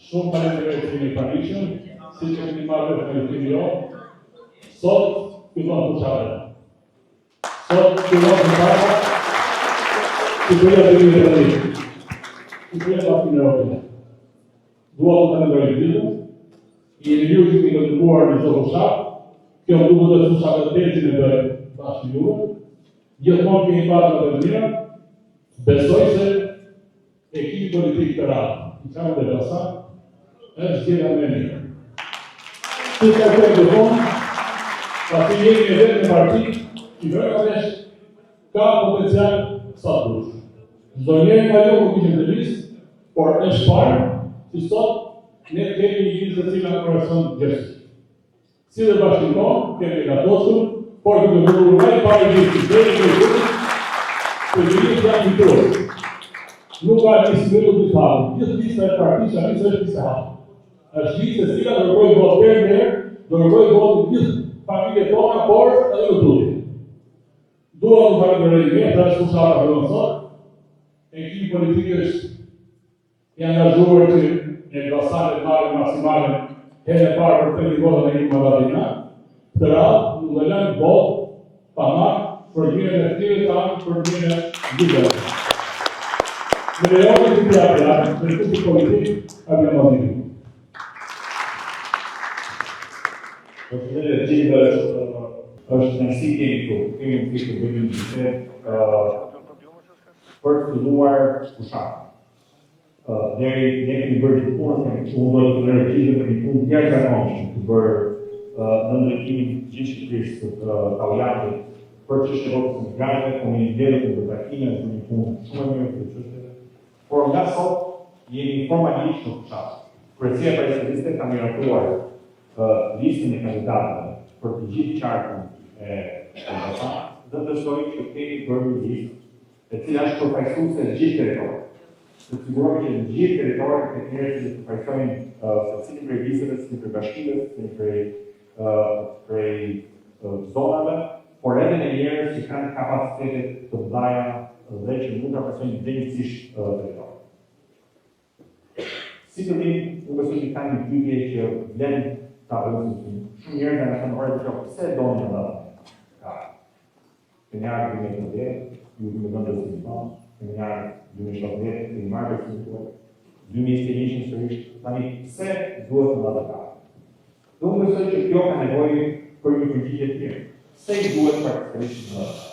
Shumë faleminderit që jeni pranishëm, siç e keni marrë vesh me lutjen jo. Sot fillon fushata. Sot fillon fushata. Shqipëria do të jetë. Shqipëria do të jetë. Dua të falenderoj ditën. Jeni ju që keni kontribuar në këtë fushatë. Kjo duhet të fushatë të tërë në bashkë juve. Gjithmonë keni pasur të mira. Besoj se ekipi politik të radhë, i kamë dhe basa, është gjera me mirë. Si ka të të tonë, pasi jemi e vetë në parti, i vërëvesh ka potencial sa të dushë. Zdojnjeri ka jo ku kishëm të listë, por është parë, si sot, ne kemi një gjithë të cilë në koreson gjështë. Si dhe bashkën tonë, kemi nga tosur, por këtë të vërruaj parë gjithë të gjithë, të gjithë janë një torë. Nuk ka listë me të hapë, gjithë lista e partisë, a listë është listë hapë. është listë e cila dërgoj votë tërë, dërgoj votë gjithë familje tona, por edhe në tuti. Dua të falenderoj me, pra është fushata për në sot, ekipi politik është i angazhuar që e glasanet marrë maksimale herë e parë për të një votë në një mandatina, të radhë nuk dhe lënë votë pa marë për mire në tire të anë për mire lidhë. Në rejone të tjapja, në këtë politik, abbiamo diritto. Consigliere Gilbert është në si kemi të bëjmë gjithë për të filluar fushatë. Ne kemi bërë të punës, kemi të energjisë për një punë tjerë zakonshme të bërë në ndërkimin gjithë Shqipërisë të taullatit për çështje rrugës migrante, komunitetet të brakime, është një punë shumë e mirë për çështje. Por nga sot jemi formalisht në fushatë. Kryesia Presidenciale ka miratuar listën e kandidatëve për të gjithë qarkun e kandidatëve dhe besoj që kemi bërë një listë e cila është përfaqësuese në gjithë territorin. Të sigurohemi që në gjithë territorin të njerëzit që përfaqësojnë secili prej listëve, secili prej bashkimeve, secili prej zonave, por edhe në njerëz që kanë kapacitete të mëdha dhe që mund të përfaqësojnë drejtësisht territorin. Si të dim, unë besoj që ka një pyetje që vlen ta vëllësin. Shumë njerëz nga kanë orë të thonë pse doni ata. Ka. Kënaqë me të dhe, ju më kanë dhënë një pas, kënaqë me shkëmbë, me marketing tool. 2021 sërish, tani pse duhet të ata. Do të besoj që kjo ka nevojë për një përgjigje të mirë. Pse i duhet praktikisht në ata?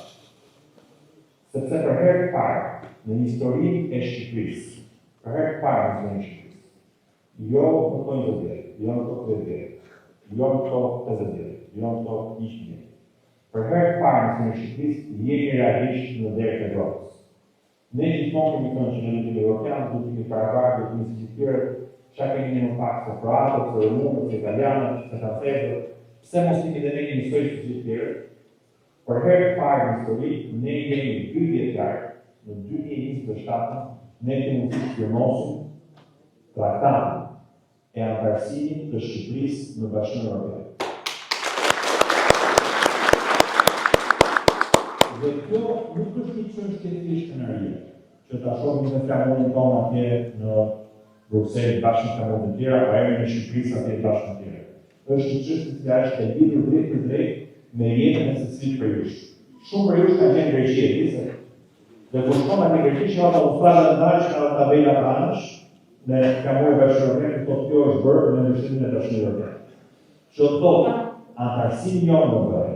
Sepse për herë të parë në historinë e Shqipërisë, për herë të parë në historinë e Shqipërisë, jo në të një jo në të 30, jo në të 50, jo në të 100. Për herë të parë në Shqipërisë, jemi realisht në derë të Evropës. Ne gjithmonë kemi thënë që në lutin evropian, do të kemi Karabakh, do të kemi Sicilë, çka kemi më pak se kroatët, se rumunët, se italianët, se francezët, pse mos kemi dhe ne një historie të gjithë tjerë? Për herë të parë në histori, ne jemi 2 vjeçar, në 2027, ne kemi mundësi të firmosim traktatin e antarësimit të Shqipërisë në Bashkimin Evropian. Dhe kjo nuk është një çështje thjesht skenarie, që ta shohim në flamurin tonë atje në Bruxelles bashkë me flamurin të tjera, apo në Shqipëri atje bashkë me tjera. Është një çështje që është e lidhur drejt për drejt me jetën e secilit prej jush. Shumë prej jush kanë qenë Greqi, dhe kur shkon në Greqi, që ata ushtarët ndajnë nga tabela pranash, në flamurin bashkëorgan, kjo është bërë në ndërtimin e Bashkimit Evropian. Që thotë, antarësimi jonë në vërë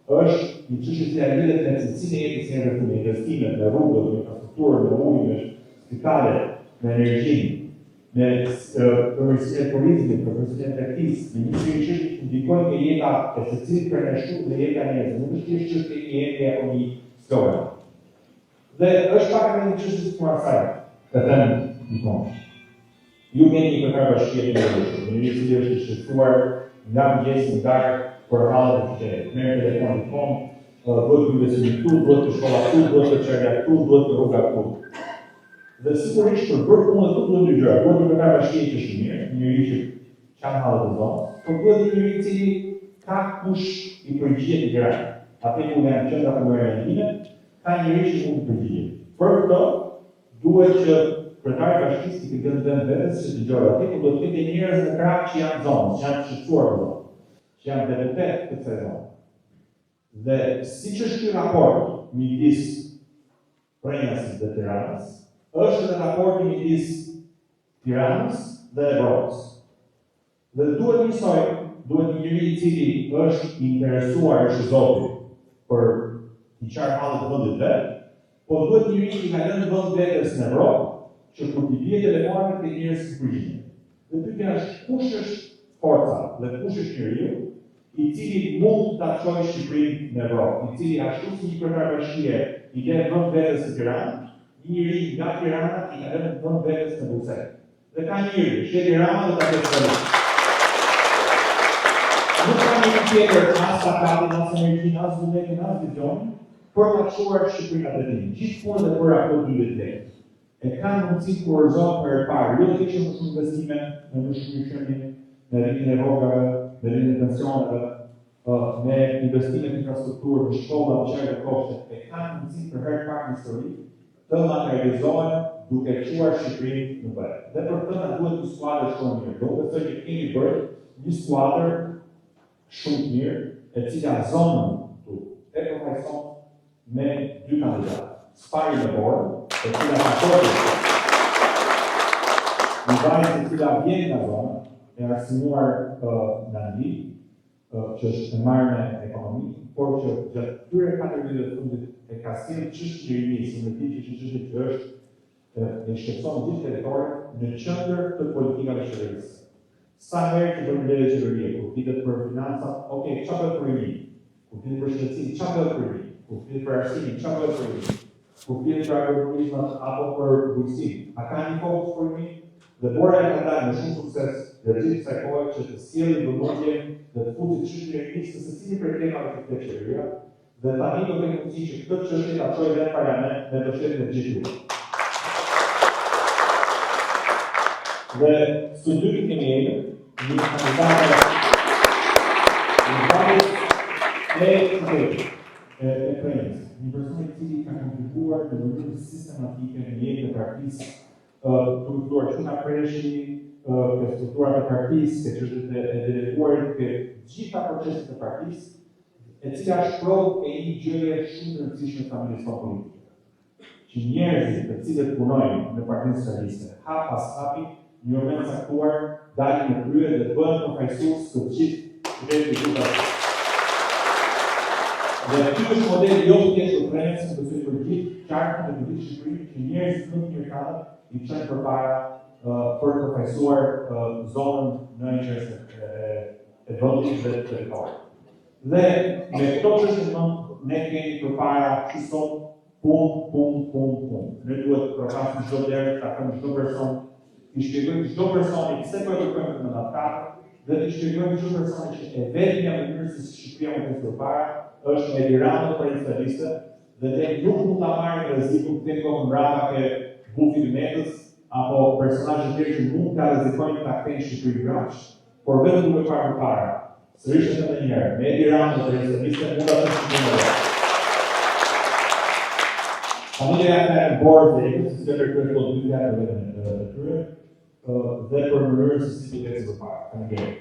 është një çështje që lidhet me secilin e jetës së me investimet, me rrugët, me infrastrukturën, me ujë, me spitale, me energjinë, me përmirësimin e turizmit, përmirësimin e tregtisë, me një seri çështje që ndikojnë në jeta e secilit prej nesh dhe jeta e njerëzve. Nuk është thjesht çështje e jetë apo një slogan. Dhe është pak edhe një çështje të asaj, të them një kohë. Ju keni një kërkar bashkëje të njerëzve, një cili është i shqetësuar nga mëngjesi në darkë për hallet e qytetit. Merr telefonin ton, duhet të bëjë këtu, duhet të shkolla këtu, duhet të çerja këtu, duhet të rruga këtu. Dhe sigurisht për bërë punë këtu duhet të gjëra, duhet të kërkar bashkëje që është mirë, njëri që kanë hallet e zonës, por duhet të njëri i cili ka kush i përgjigjet të gjëra. Atë ku janë qendra për energjinë, ka njëri që mund të përgjigjet. Për këtë duhet që kryetari i bashkisë i këtë vend vetes që dëgjoj atje, por do të ketë njerëz në krah që janë zonë, që janë shqetësuar në zonë, që janë deputet të kësaj zone. Dhe siç është ky raport midis Prenjasit dhe Tiranës, është edhe raporti midis Tiranës dhe Evropës. Dhe duhet njësoj, duhet një njeri i cili është i interesuar është Zoti për një qarë halë të vëndit vetë, po duhet njëri që ka lënë vënd vetës në Evropë, që kur t'i bje telefonat të njerëz të përgjigjen. Dhe pyetja është kush është forca dhe kush është njeriu i cili mund ta çojë Shqipërinë në Evropë, i cili ashtu si një kryetar bashkie i ka vënd vetës në Tiranë, një njeri nga Tirana i ka lënë vënd vetës në Bruxelles. Dhe ka njëri, Shteti Rama dhe ta ketë. Nuk ka një tjetër as Pakati, as Amerikën, as Vullnetin, as Visionin, për të çuar Shqipërinë atë ditë. Gjithë punët e bëra ato 2 vjet lehtë. E kanë mundësi të horizont për parë, jo të keqë më shumë investime në më shumë shënimi, në rritjen e rrogave, në rritjen e pensioneve, me investime në infrastrukturë, në shkolla, në çfarë koshte. E kanë mundësi për herë parë në histori të materializohen duke çuar Shqipërinë në vend. Dhe për këtë na duhet një skuadër shumë mirë. Do të thotë që kemi bërë një skuadër shumë mirë, e cila zonën e përfaqëson me 2 kandidatë. Spari në borë, e cila raporti në vajzë e cila vjen nga zona, e arsimuar në Angli, që është e marrë me ekonomi, por që gjatë këtyre 4 viteve të fundit e ka sjellë çështjen e rinisë, në ditë që çështja që është e shqetëson gjithë territorin në qendër të politikave shërbëtorëse. Sa herë që bëjmë lidhje qeverie, kur flitet për financat, okay, çfarë bëhet për rinë? Kur flitet për shëndetësi, çfarë bëhet për rinë? Kur flitet për arsimin, çfarë bëhet për rinë? Kur flitet për agroturizmin apo për bujqësinë, a ka një fokus për rinë? Dhe bora e ka dalë me shumë sukses gjatë kësaj kohe që të sjellë vëmendjen dhe të futi çështjen e rinisë të secili prej temave të këtij qeveria, dhe tani do të kemi mundësi që këtë çështje ta çojë në parlament me mbështetjen e gjithë ju. Dhe së dyti kemi një kandidatë e Prenjës, një person i cili ka kontribuar në mënyrë sistematike në jetën e partisë, të mësuar që nga Preshi, ke strukturat e partisë, ke çështjet e deleguarit, ke gjitha proceset e partisë, e cila është provë e një gjëje shumë të rëndësishme të familjes tonë politike. Që njerëzit të cilët punojnë në Partinë Socialiste, hap pas hapi, një moment caktuar, dalin në krye dhe bëhen përfaqësues të gjithë qytetit të Shqipërisë. Dhe ky është modeli jo të keq për Prenjën, por për gjithë qarkun e të gjithë Shqipërisë, që njerëzit më të mirëkallë i çojnë përpara për të përfaqësuar zonën në interes e vendit dhe të territorit. Dhe me këto çështje ne kemi përpara që sot pun. Ne duhet të përfasim çdo derë, ta kemi çdo person, i shpjegojmë çdo personi pse po e kërkojmë këtë mandat, dhe i shpjegojmë çdo personi që e vetmja mënyrë se si Shqipëria mund të përpara është me liranë për socialiste, dhe ne nuk mund ta marrim rrezikun të kohë mbrapa ke bufi i metës apo personazhe të tjerë që mund ta rrezikojnë ta kthejnë Shqipërinë braç, por vetëm duhet parë përpara. Sërish edhe një herë, me liranë të socialiste mund ta shkojmë. Familja e bordë dhe ekipit të kërkojnë të dy vjetë të tyre dhe për mënyrën se si të ketë përpara. Faleminderit.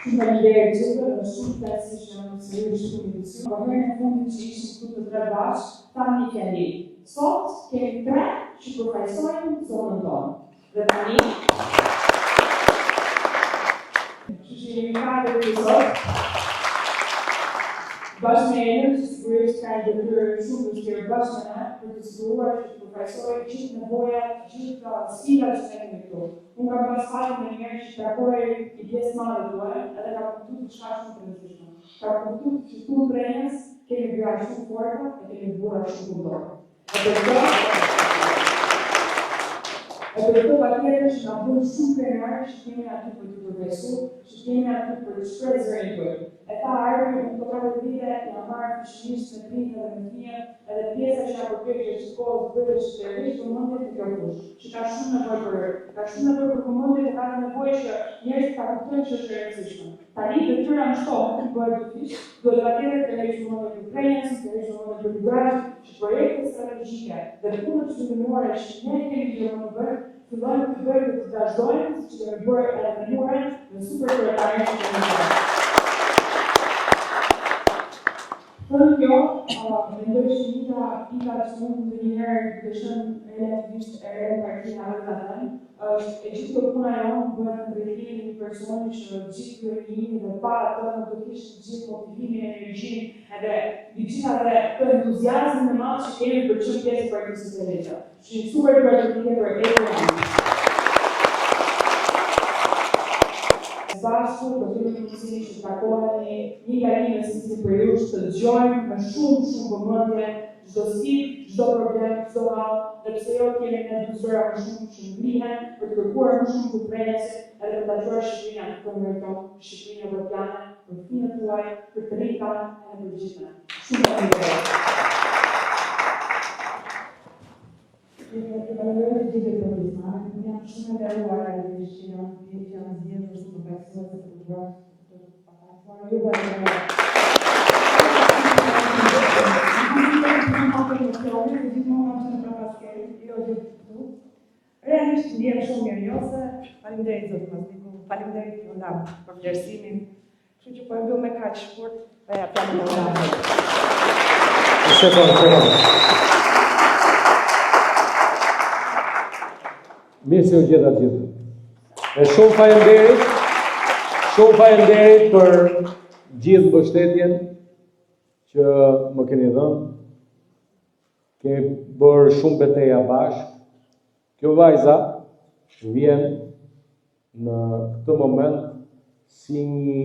Faleminderit gjithëve, dhe shumë pesi që në sërish të emision. Por herën e fundit që ishim këtu të 3 bashkë, tani kemi. Sot kemi 3 që përfaqësojnë zonën tonë. Dhe tani që jemi 4 të sot. Bashkë me Enër, që sigurisht ka një detyrë shumë të vështirë bashkë me ne, për të siguruar që të përfaqësojë gjithë nevojat, gjithë sfidat që ne kemi këtu. Unë kam pas falë me njerë që takoj i pjesë madhe tuaj, edhe ka kuptu të shka shumë të rëndësishme. Ka kuptu që tu Prenjës kemi bëra shumë forta e kemi bëra shumë punëtorë. E për këto patjetër që nga bënë shumë krenar që kemi aty për të përvesu, që kemi aty për të shpreh zërin tuaj. E tha ardhur në këto 4 vite, ja marrë fëshmisht me prindë dhe me fëmijë, edhe pjesa që apo përgjë që shkollës bëhet shërbim të mundit të kërkush, që ka shumë nevojë për komunitetin dhe ka nevojë që njerëzit ta kuptojnë që është e rëndësishme. Tani detyra në shkollë të bëhet dyfish, duhet patjetër të lejë mundit për prenjës, të lejë mundit për libraj, që projekte strategjike dhe punët shëndimore që ne kemi gjëra të bëjmë, fillojnë të bëjmë dhe të vazhdojmë, që kemi bërë edhe në muren dhe super kryetare që kemi bërë. Thënë kjo, mendoj që Ika që mund të njëherë të shënë relativisht e partinë a rëgatën, është e gjithë të puna jonë bënë në drejtimin një personi që gjithë kërënjimi dhe pa të në të kishtë gjithë motivimin e energjinë edhe gjitha dhe të entuziasmin në malë që kemi për qënë pjesë për këtë socialita. Që një super kreativite për e kërënjimi. Bashku, për të mundësi që të takoheni një garime si për ju që të dëgjojmë me shumë vëmendje çdo sfidë, çdo problem, çdo hall, dhe pse jo kemi ne të zëra më shumë që ngrihen për të kërkuar më shumë konkurencë edhe për ta quajtur Shqipërinë në përmërto, Shqipërinë evropiane, për fëmijët tuaj, për të rinjtë edhe për gjithë ne. Shumë faleminderit. Falenderoj të gjithë për pjesëmarrjen. Jam shumë e nderuar që janë zgjedhur si profesorë të përgjithshme të pakasur. Ju bëjmë realisht ndjem shumë mirënjohëse. Faleminderit zot Mazdiku, faleminderit Rondam për vlerësimin. Kështu që po e mbyll me kaq shkurt, e jap fjalën Rondamit. Mirë se u gjeta gjithë. E shumë faleminderit për gjithë mbështetjen që më keni dhënë. Kemi bërë shumë betejë bashkë. Kjo vajza vjen në këtë moment si një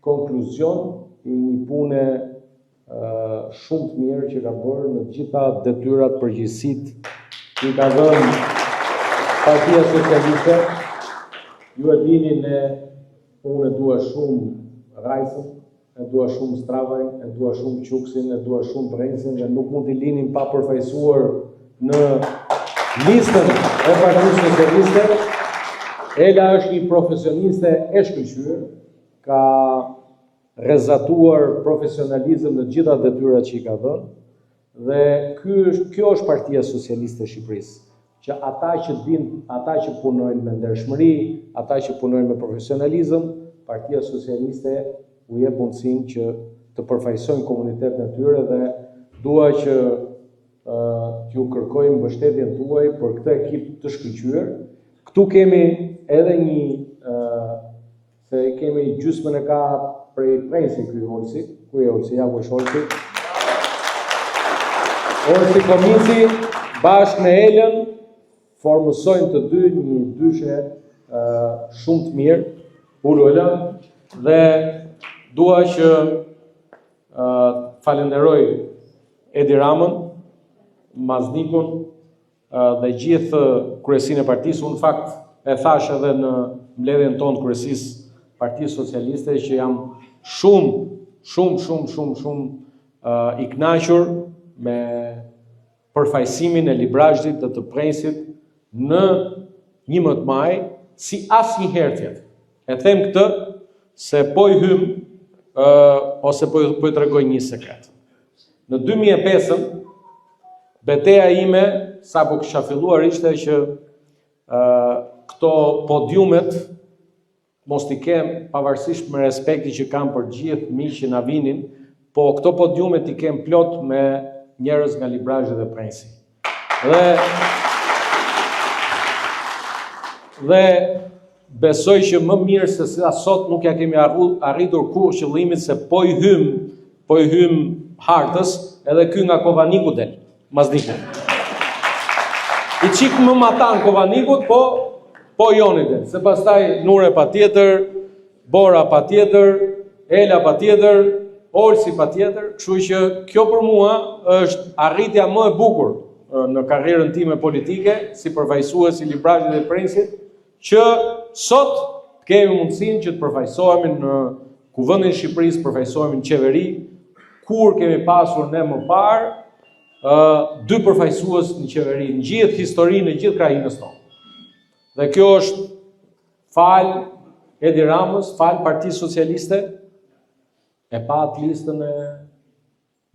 konkluzion i një pune shumë të mirë që ka bërë në gjitha detyrat përgjegjësitë që ka dhënë Partia Socialiste. Ju e dini unë e dua shumë Rajsën, e dua shumë Stravajn, e dua shumë Quksin, e dua shumë Brensin dhe nuk mund t'i linim pa përfaqësuar në listën e Partisë Socialiste. Ela është një profesioniste e shkëlqyer, ka rrezatuar profesionalizëm në gjitha detyrat që i ka dhënë dhe kjo është Partia Socialiste e Shqipërisë. Që ata që punojnë me ndershmëri, ata që punojnë me profesionalizëm, Partia Socialiste u jep mundësinë që të përfaqësojnë komunitetin e tyre dhe dua që t'ju kërkoj mbështetjen tuaj për këtë ekip të shkëlqyer. Ktu kemi edhe se kemi gjysmën e ka prej Prensi ky Olsi, ku e Olsi, ja ku është Olsi. Olsi Komisi bashkë me Elën formësojnë të dy një dyshe shumë të mirë, Ulula, dhe dua që falenderoj Edi Ramën, Mazdikun dhe gjithë kryesinë e partisë. Unë fakt e thash edhe në mbledhjen tonë kryesisë Partisë Socialiste që jam shumë i kënaqur me përfaqësimin e Librazhdit dhe të Prensit në 11 maj si asnjëherë tjetër. E them këtë se po i hym ose po i tregoj një sekret. Në 2005 beteja ime sapo kisha filluar ishte që këto podiumet mos t'i kem pavarësisht me respekti që kam për gjithë miqtë që na vinin, po këto podiumet i kem plot me njerëz nga Librazhdi dhe Prensi. Dhe besoj që më mirë se sa sot nuk ja kemi arritur kur qëllimin se po i hym hartës, edhe ky nga Kovaniku del, Mazdiku. I qik më matan Kovanikut, po Joni del, se pastaj Nure patjetër, Bora patjetër, Ela patjetër, Olsi patjetër, kështu që kjo për mua është arritja më e bukur në karrierën time politike, si përfaqësues i Librazhdit dhe Prensit, që sot kemi mundësinë që të përfaqësohemi në Kuvendin e Shqipërisë përfaqësohemi në qeveri, kur kemi pasur ne më parë 2 përfaqësues në qeveri, në gjithë historinë e gjithë krajinës tonë. Dhe kjo është fal Edi Ramës, fal Partisë Socialiste, e pa atë listën e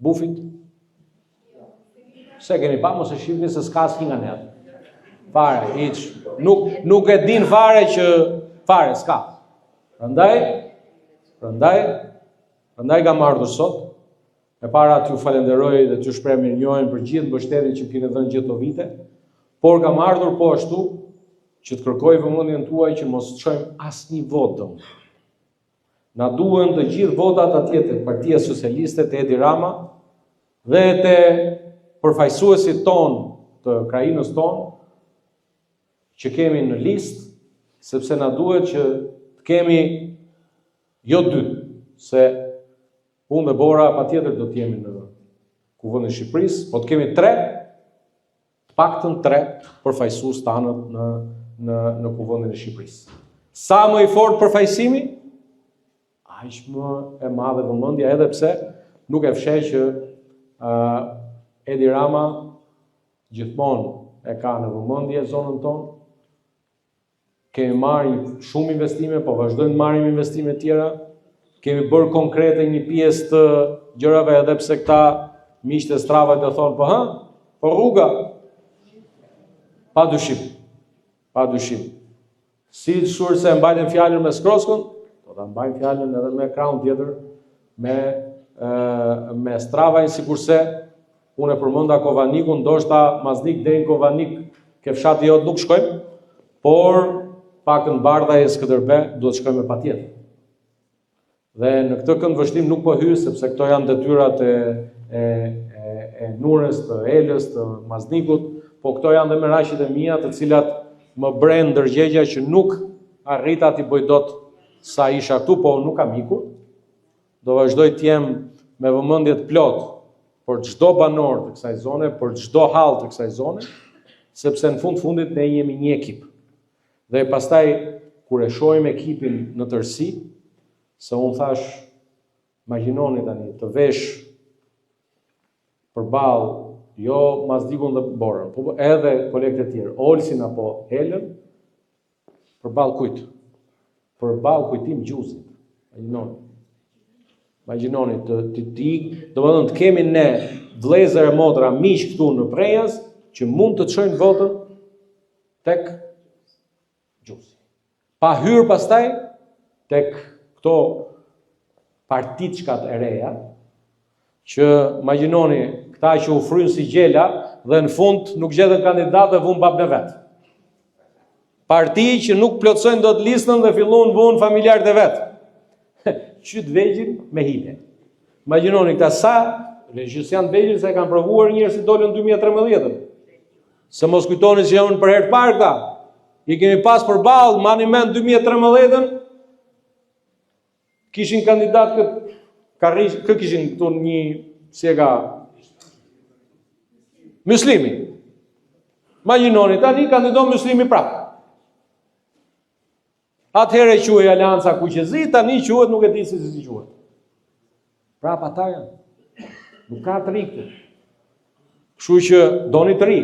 bufit. Se keni pa, mos e shifni se s'ka asnjë nga ne. Fare, hiç. Nuk e din fare që fare s'ka. Prandaj kam ardhur sot. E para t'ju falenderoj dhe t'ju shpreh mirënjohjen për gjithë mbështetjen që keni dhënë gjithë këto vite, por kam ardhur po ashtu që të kërkoj vëmendjen tuaj që mos çojmë asnjë votë. Na duhen të gjithë votat atje te Partia Socialiste, te Edi Rama dhe te përfaqësuesit ton të krajinës tonë që kemi në listë, sepse na duhet që të kemi jo 2, se unë dhe Bora patjetër do të jemi në Kuvendin e Shqipërisë, po të kemi 3, të paktën 3 përfaqësues tanët në Kuvendin e Shqipërisë. Sa më i fortë përfaqësimi, aq më e madhe vëmendja, edhe pse nuk e fsheh që Edi Rama gjithmonë e ka në vëmendje zonën tonë. Kemi marrë shumë investime, po vazhdojmë të marrim investime tjera. Kemi bërë konkrete një pjesë të gjërave, edhe pse këta miqtë e Stravës do thonë, po rruga. Pa dyshim. Si shur se mbajnë fjalën me Skroskun, do ta mbajnë fjalën edhe me krahun tjetër, me Stravën, sikurse unë e përmenda Kovanikun, ndoshta Maznik deri në Kovanik, ke fshati jot nuk shkojmë, por paktën Bardha e Skënderbe duhet shkojmë patjetër. Dhe në këtë këndvështrim nuk po hyj sepse këto janë detyrat e Nurës, të Elës, të Maznikut, po këto janë dhe merakjet e mia, të cilat më bren ndërgjegja që nuk arrita t'i bëj dot sa isha këtu, po nuk kam ikur. Do vazhdoj të jem me vëmendje të plot për çdo banor të kësaj zone, për çdo hall të kësaj zone, sepse në fundit ne jemi një ekip. Dhe pastaj kur e shohim ekipin në tërësi, se unë thash, imagjinoni tani, të vesh përballë jo Mazdikun dhe Borën, po edhe kolegët e tjerë, Olsin apo Helën, përballë kujt? Përballë Kujtim Gjuzit. Imagjinoni domethënë të kemi ne vëllezër e motra miq këtu në Prejas që mund të çojnë votën tek Gjuzi. Pa hyrë pastaj tek këto partiçkat e reja, që imagjinoni këta që u fryn si gjela dhe në fund nuk gjetën kandidat dhe vun bab në vet. Parti që nuk plotsojnë dot listën dhe fillojnë vun familjarët e vet. Qyt vegjël me hile. Imagjinoni këta sa regjisian vegjël se kanë provuar njerëz si dolën 2013. Se mos kujtoni se janë për herë të parë këta. I kemi pas përballë Maniment 2013-ën, kishin kandidat kë kishin këtu një si e ka Muslimi. Imagjinoni tani kandidon Muslimi prapë. Atëherë quhej Alianca Kuqezi, tani quhet nuk e di si quhet. Prapë ata janë. Nuk ka të ri këtu. Kështu që doni të ri.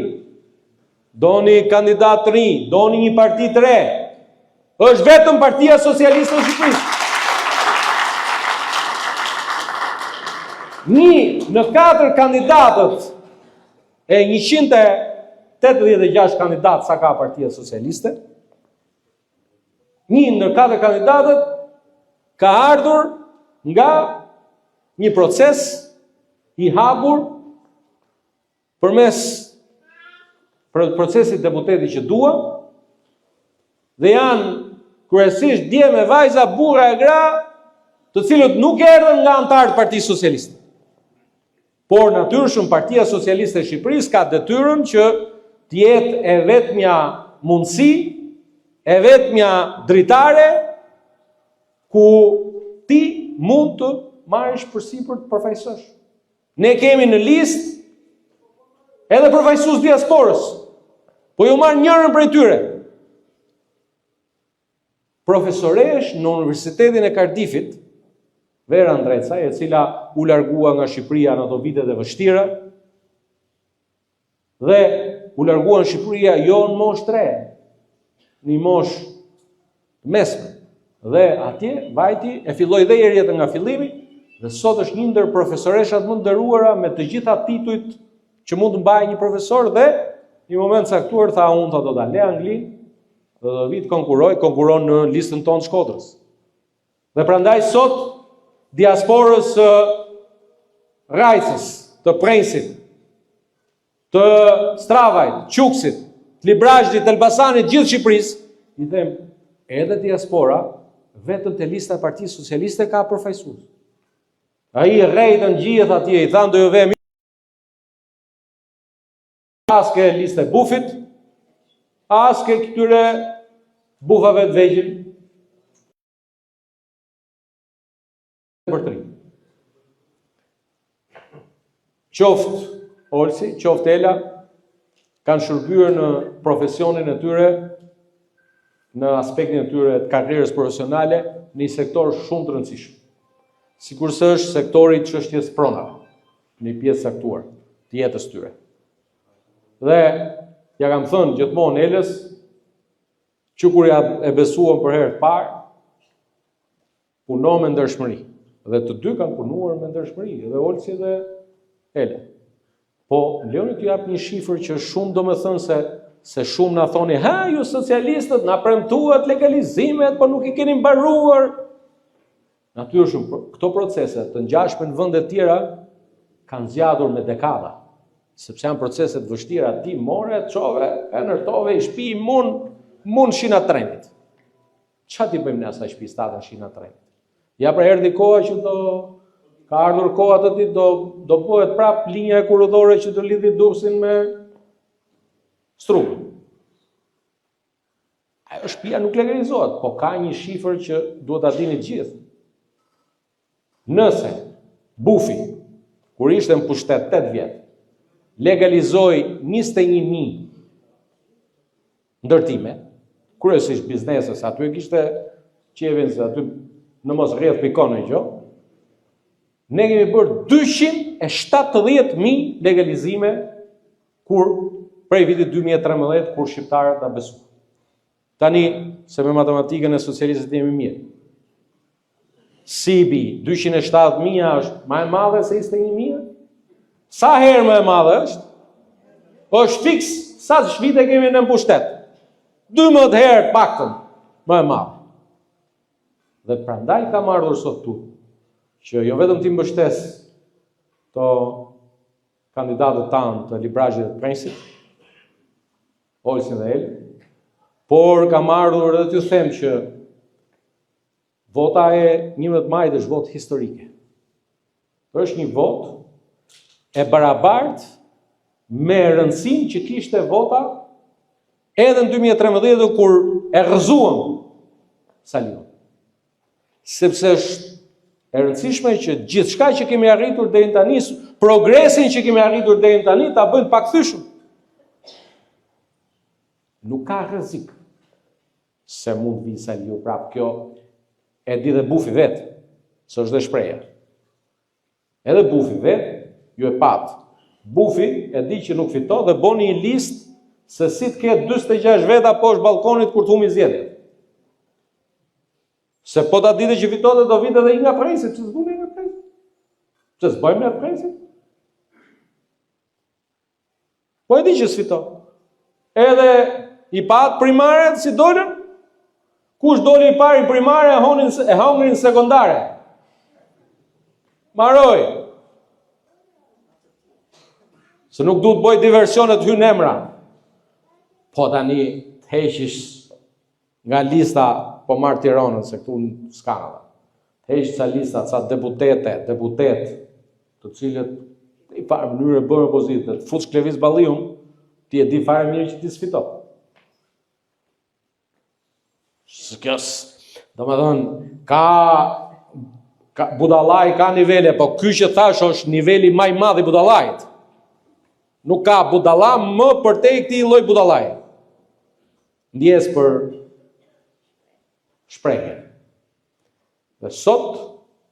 Doni kandidat të ri, doni një parti të re. Është vetëm Partia Socialiste e Shqipërisë. Një në 4 kandidatët e 186 kandidatë sa ka Partia Socialiste, një në 4 kandidatët ka ardhur nga një proces i hapur përmes procesit deputeti që dua, dhe janë kryesisht dje me vajza, burra e gra, të cilët nuk erdhën nga antarët Partisë Socialiste. Por natyrshëm Partia Socialiste e Shqipërisë ka detyrën që të jetë e vetmja mundësi, e vetmja dritare ku ti mund të marrësh përsipër të përfaqësosh. Ne kemi në listë edhe përfaqësues diasporës, po ju marr njërën prej tyre. Profesoresh në Universitetin e Cardiffit, Vera Ndrecaj, e cila u largua nga Shqipëria në ato vitet e vështira, dhe u largua në Shqipëria jo në moshë të re, në moshë mesme. Dhe atje vajti e filloi dhe jetën nga fillimi, dhe sot është një ndër profesoreshat më nderuara me të gjitha titujt që mund të mbajë një profesor, dhe në moment caktuar tha unë do ta lë Anglinë dhe do vit konkuron në listën tonë Shkodrës. Dhe prandaj sot diasporës Rajcës, të Prensit, të Stravajt, Quksit, të Librazhit, të Elbasanit, gjithë Shqipërisë, i them edhe diaspora vetëm te lista e Partisë Socialiste ka përfaqësues. Ai rrejtën gjithë atje, i thanë do ju vemi as ke listë e bufit, as ke këtyre bufave të vegjël për tri. Qoftë Olsi, qoftë Ela, kanë shërbyer në profesionin e tyre, në aspektin e tyre të karrierës profesionale, në një sektor shumë të rëndësishëm. Sikurse është sektori i çështjes pronave, në një pjesë saktuar të jetës tyre. Dhe ja kam thënë gjithmonë Elës, që kur ja e besuam për herë të parë, punon me ndershmëri. Dhe të dy kanë punuar me ndershmëri, edhe Olsi dhe Ela. Po, leoni t'ju jap një shifër që shumë do me thënë se shumë na thoni, ha, ju socialistët na premtuat legalizimet, po nuk i keni mbaruar. Natyrisht, këto procese të ngjashme në vende të tjera kanë zgjatur me dekada, sepse janë procese të vështira, ti more, çove, e ndërtove i shtëpi mund shina trendit. Çfarë ti bëjmë ne asaj shtëpi statën shina trendit? Ja pra erdhi koha që ka ardhur koha të ditë do bëhet prap linja e kurrëdhore që do lidhi Durrësin me Strugën. Ajo shtëpia nuk legalizohet, po ka një shifër që duhet ta dini gjithë. Nëse Bufi, kur ishte në pushtet 8 vjet, legalizoi 21.000 ndërtime, kryesisht bizneses, aty e kishte qevin se aty në mos rrjedh pikon në gjë, ne kemi bërë 270.000 legalizime prej vitit 2013, kur shqiptarët ta besuan. Tani, se me matematikën e socialistët jemi mirë. Sibi, 270.000 është më e madhe se 21.000? Sa herë më e madhe është? Është fiks sa vite kemi në pushtet. 12 herë paktën më e madhe. Dhe prandaj kam ardhur sot tu, që jo vetëm ti mbështes të kandidatët tanë të Librazhit dhe të Prensit, Olsin dhe Elën, por kam ardhur edhe t'ju them që vota e 11 majit është votë historike. Është një votë e barabartë me rëndësinë që kishte vota edhe në 2013 kur e rrëzuam Salion. Sepse është e rëndësishme që gjithçka që kemi arritur deri tani, progresin që kemi arritur deri tani ta bëjmë pakthyeshëm. Nuk ka rrezik se mund vi Saliu prap, kjo e di dhe Bufi vetë, së është dhe shpreja. Edhe Bufi vetë, ju e patë. Bufi e di që nuk fito dhe boni një listë se si të ketë 26 veta poshtë balkonit kur të humi zgjedhjet. Se po ta dite që fitote do vite dhe i nga Prensit, që s'bune i nga Prensit? Që s'bëjmë nga Prensit? Po e di që s'fito. Edhe i patë primaret si dolën, kush doli i pari primare e hongrin sekondare. Maroj. Se nuk duhet bëj diversionet hyn emra. Po tani të heqish nga lista, po marr Tiranën, se këtu s'ka nada. Të heqish ca lista, ca deputet, të cilët i farë mënyrë e bërë opozitë, të fush Klevis Balliun, ti e di fare mirë që ti s'fito. Do me thënë, ka budallaj ka nivele, po ky që thash është niveli më i madh i budallajit. Nuk ka budalla më përtej këtij lloj budallaji. Ndjes për shprehje. Dhe sot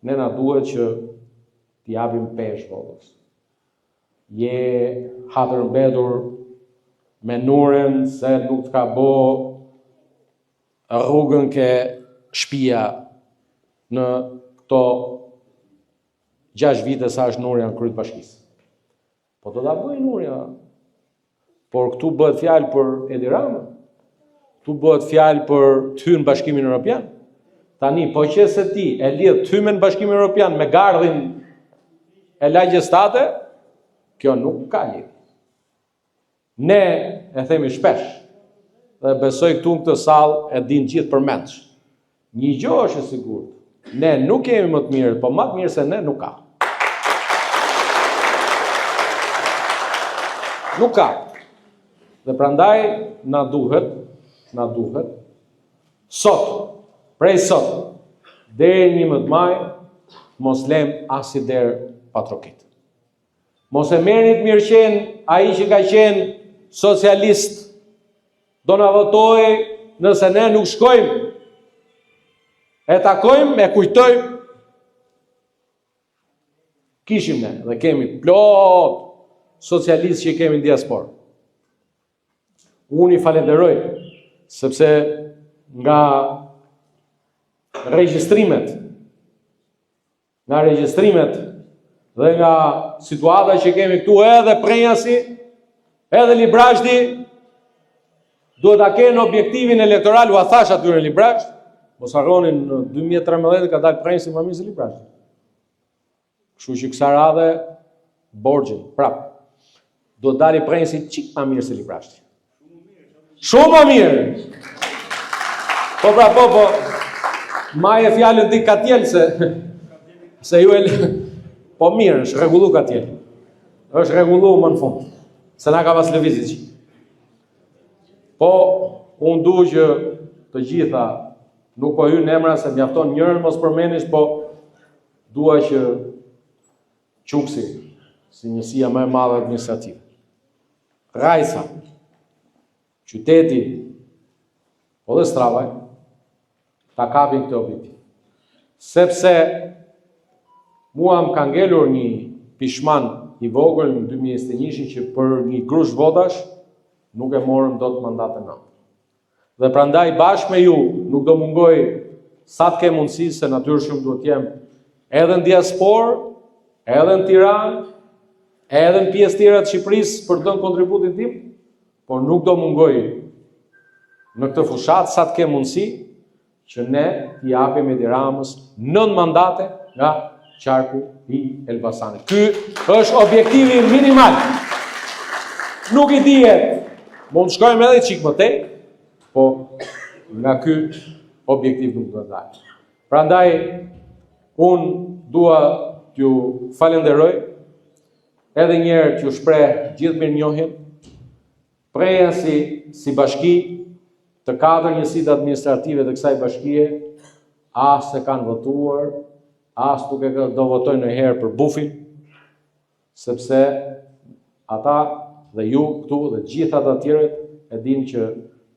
ne na duhet që t'i japim pesh votës. Je hatërmbetur me nuren se nuk t'ka bo rrugën ke shtëpia në këto 6 vite sa është nurja në kryet bashkisë. Po do ta bëj nurja. Por këtu bëhet fjalë për Edi Ramën. Këtu bëhet fjalë për të hyrë në Bashkimin Evropian. Tani, po që se ti e lidh të hyrjen në Bashkimin Evropian me gardhin e lagjes tate, kjo nuk ka lidhje. Ne e themi shpesh, dhe besoj këtu në këtë sallë e din gjithë përmendsh. Një gjë është e sigurt. Ne nuk kemi më të mirë, po më të mirë se ne nuk ka. Nuk ka. Dhe prandaj na duhet sot, prej sot, deri 11 maj, mos lem as i derë patrokit. Mos e merrit mirëqen ai që ka qenë socialist, do na votoj nëse ne nuk shkojmë. E takojmë, e kujtojmë. Kishim ne dhe kemi plot socialistë që kemi në diasporë. Unë i falenderoj, sepse nga regjistrimet dhe nga situata që kemi këtu edhe Prenjasi, edhe Librashti, duhet ta kenë objektivin elektoral, u a thash atyre Librasht, mos harronin në 2013 ka dalë Prenjasi më mirë se Librashti. Kështu që kësaj radhe borxhin, prap. Do të dalë Prenjasi çik më mirë se Librashti. Shumë më mirë. Po. Ma e fjallën ti Katjel se ju e... Po mirë, është rregullu Katjel. Është rregullu më në fund. Se na ka pas lëvizit që. Po, unë du që të gjitha, nuk po hyn në emra se mjafton njërën mos përmenish, po dua që Quksi, si njësia më e madhe administrative, Rajsa, qyteti, po dhe Stravaj, ta kapin këtë objektiv. Sepse mua më ka ngelur një pishman i vogël në 2021 që për një grush votash nuk e morëm dot mandatën natë. Dhe prandaj bashkë me ju nuk do mungoj sa të ke mundësi, se natyrshëm duhet jem edhe në diasporë, edhe në Tiranë, edhe në pjesë tjera të Shqipërisë për të dhënë kontributin tim, por nuk do mungoj në këtë fushat sa të ke mundësi që ne t'i japim Edi Ramës 9 mandate nga qarku i Elbasanit. Ky është objektivi minimal. Nuk i dihet, mund të shkojmë edhe çik më tej, po nga ky objektiv nuk do të dalë. Prandaj unë dua t'ju falenderoj, edhe një herë t'ju shpreh gjithë mirënjohjen. Prenjasi si bashki të 4 njësitë administrative të kësaj bashkie, as se kanë votuar, as nuk e do votojnë në herë për bufin, sepse ata dhe ju këtu dhe gjitha të tjerët e din që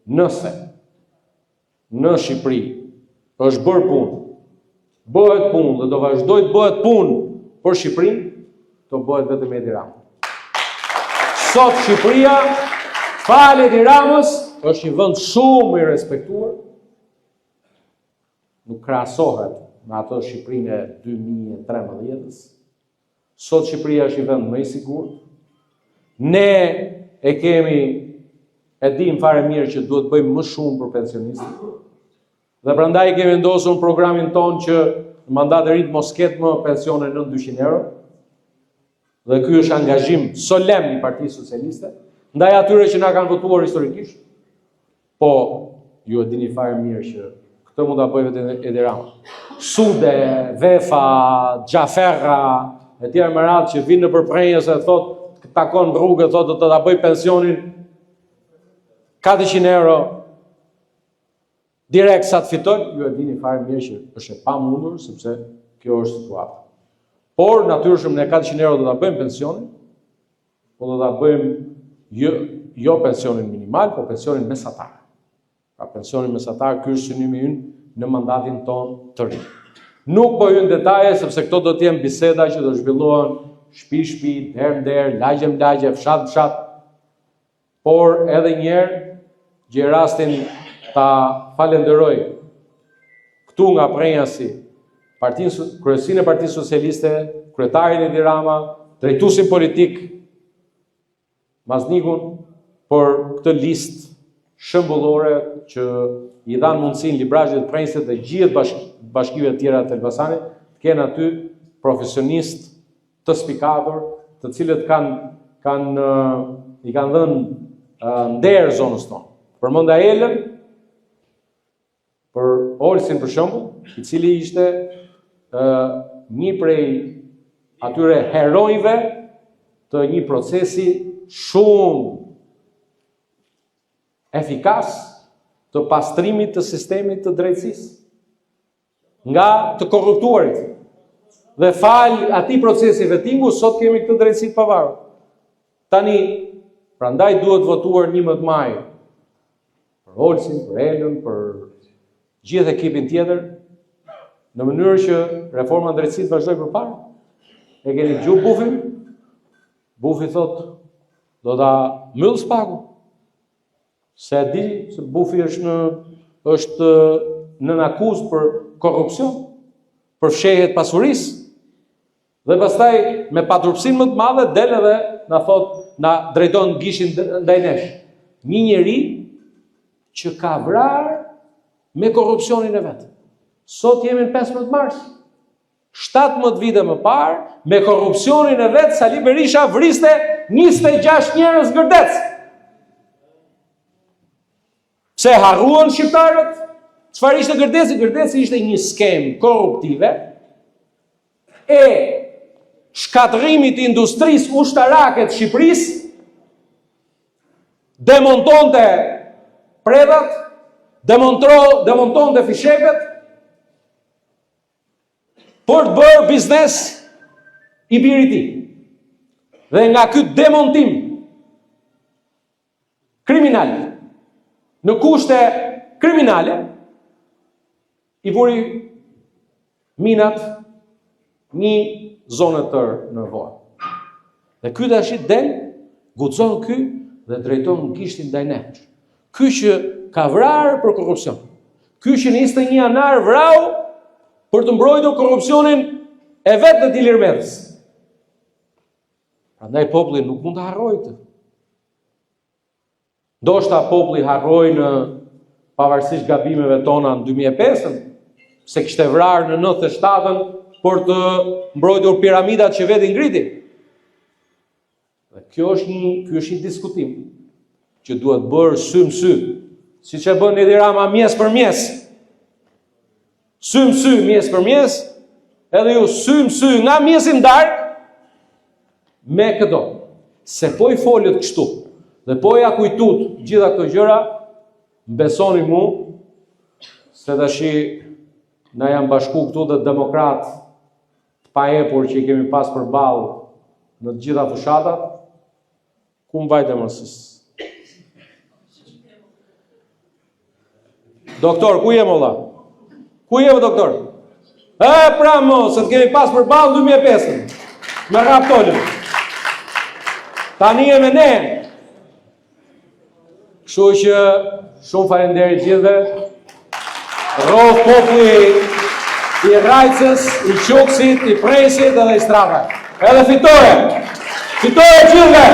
nëse në Shqipëri është bërë punë, bëhet punë dhe do vazhdoj të bëhet punë për Shqipërinë, do bëhet vetëm Edi Rama. Sot Shqipëria, falë Edi Ramës, është një vend shumë i respektuar, nuk krahasohet me ato Shqipërinë e 2013-s. Sot Shqipëria është një vend më i sigurt. Ne e kemi, e dim fare mirë që duhet bëjmë më shumë për pensionistët. Dhe prandaj kemi vendosur në programin ton që në mandat e rit mos ketë më pensione në 200 euro. Dhe ky është angazhim solemn i Partisë Socialiste, ndaj atyre që na kanë votuar historikisht. Po, ju e dini fare mirë që këtë mund ta bëjë vetë Edi Rama. Sude, Vefa, Xhaferra, e tjerë më radhë që vinë në përprenjës e thotë takon rrugë, thotë do të ta bëj pensionin 400 euro direkt sa të fitoj, ju e dini fare mirë që është e pamundur, sepse kjo është situata. Por natyrshëm ne 400 euro do ta bëjmë pensionin, po do ta bëjmë jo pensionin minimal, po pensionin mesatar. Pra pensionin mesatar, ky është synimi ynë në mandatin ton të ri. Nuk po hyn detaje sepse këto do të jenë biseda që do zhvillohen shtëpi, derë, lagje, fshat. Por edhe një herë gjej rastin ta falenderoj këtu nga prenjasi Kryesinë e Partisë Socialiste, kryetarin Edi Rama, drejtuesin politik Maznikun për këtë listë shembullore që i dhanë mundësinë librazhit të prenjësit dhe gjithë bashkive të tjera të Elbasanit të kenë aty profesionistë të spikatur, të cilët i kanë dhënë nder zonës tonë. Përmenda Elën, për Olsin për shembull, i cili ishte një prej atyre herojve të një procesi shumë efikas të pastrimit të sistemit të drejtësisë nga të korruptuarit. Dhe fal atij procesi vettingu sot kemi këtë drejtësi të pavarur. Tani, prandaj duhet votuar 11 maj për Olsin, për Elën, për gjithë ekipin tjetër, në mënyrë që reforma drejtësisë vazhdoj përpara. E keni dëgjuar Bufin? Bufi thot do ta mbyll spaku. Se di se Bufi është nën akuzë për korrupsion, për fshehje të pasurisë. Dhe pastaj me paturpsinë më të madhe del edhe na drejton gishin ndaj nesh. Një njeri që ka vrarë me korrupsionin e vet. Sot jemi në 15 mars. 17 vite më parë, me korrupsionin e vet, Sali Berisha vriste 26 njerëz gërdec. Pse harruan shqiptarët? Çfarë ishte gërdeci? Gërdeci ishte një skemë korruptive e shkatërimit të industrisë ushtarake të Shqipërisë, demontonte predat, demontonte fishepet, për të bërë biznes i biri i tij. Dhe nga ky demontim kriminal, në kushte kriminale, i vuri minat një zonë tërë në Vorë. Dhe ky tash del, guxon ky dhe drejton gishtin ndaj nesh. Ky që ka vrarë për korrupsion. Ky që në 21 janar vrau për të mbrojtur korrupsionin e vet të Ilir Metës. Prandaj populli nuk mund të harrojë këtë. Ndoshta populli harroi në pavarësisht gabimeve tona në 2005, se kishte vrarë në 97-ën për të mbrojtur piramidat që vetë ngriti. Dhe kjo është një diskutim që duhet bërë sy më sy, siç e bën Edi Rama mjes për mjes. Sy më sy, mjes për mjes, edhe ju sy më sy nga mjesi ndark me këto. Se po i folët kështu dhe po ja kujtut gjitha këto gjëra, besoni mu se tashi na janë bashku këtu dhe demokrat të paepur që i kemi pas përballë në të gjitha fushatat, ku mbajtë mësës? Doktor, ku jem olla? Ku jem doktor? Pra mo, se të kemi pas përballë 2005. Me raptolën. Tani jemi ne. Kështu që shumë faleminderit gjithëve. Rrof populli i Rajcës, i Qukësit, i Presit edhe i Strave. Edhe fitore! Fitore gjithëve!